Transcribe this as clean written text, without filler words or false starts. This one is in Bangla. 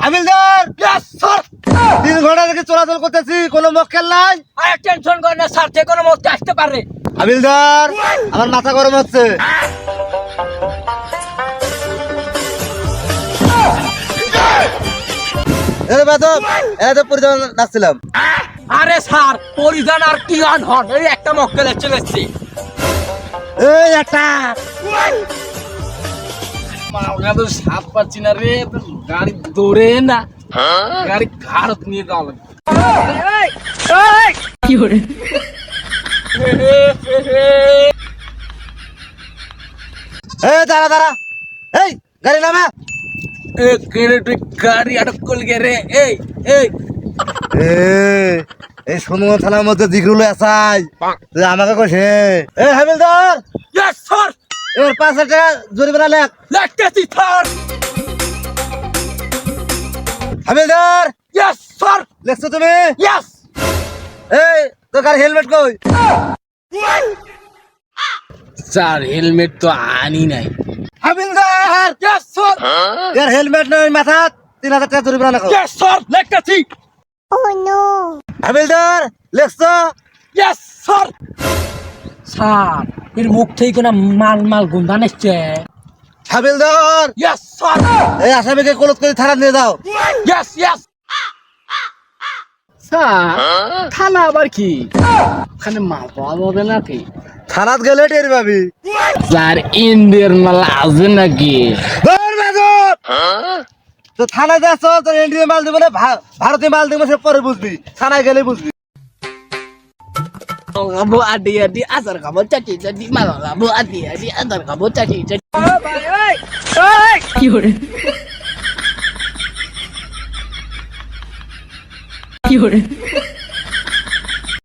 হাবিলদার, 3 ঘন্টা থেকে চলাচল করতেছি, কোনো মক্কেল নাই। আর টেনশন করেন না স্যার, যে কোনো মুহূর্তে আসতে পারে। হাবিলদার, আমার মাথা গরম হচ্ছে। পরিচালনা নাচছিলাম। আরে স্যার, পরিধান আর কি হন, এই একটা মক্কেল চলে এসছে। এই একটা মালগা তো সাপ পাচ্ছি না রে, গাড়ি দৌড়ে না, গাড়ি ঘাড়ত নিয়ে যাওয়া লাগবে। কি করে দাঁড়া দাঁড়া, এই গাড়ি নামা। তুই গাড়ি আটক করলি রে? এই এই এই সুন্দর থানার মধ্যে দিগুলো আসাই, তুই আমাকে কইছে। এই হাবিলদার, ইয়েস স্যার, এর 5,000 টাকা জরিমানা লেখ। লাগতেছি স্যার। হাবিলদার, ইয়েস স্যার, লেখছো তুমি? ইয়েস। এই তোর গাড়ি হেলমেট কই? স্যার হেলমেট তো আনি নাই। হাবিলদার, ইয়েস স্যার। এর হেলমেট নয়, মাথা 3,000 টাকা জরিমানা লেখো। ইয়েস স্যার, লাগতেছি। হাবিলদার, লেখছো? Yes sir. স্যার এর মুখ থেকে কোনো মাল মাল গুন্ডা নিচ্ছে। হাবিলদার, ইয়েস স্যার। এই আসামিকে কলত করে থানা নিয়ে যাও। Yes yes. স্যার থানা আবার কি? ওখানে মাল পাওয়া যাবে নাকি? থানাত গেলে টের পাবি। স্যার ইন্ডিয়ার মাল আছে নাকি? তো থানায় যাচ্ছ, তোর ইন্ডিয়ান মাল দিব না ভারতীয় মাল দিব, সে পরে বুঝবি, থানায় গেলে বুঝবি। Kamu adi asar kamu caci jadi malah kamu adi asar kamu caci jadi. Kiore. Kiore.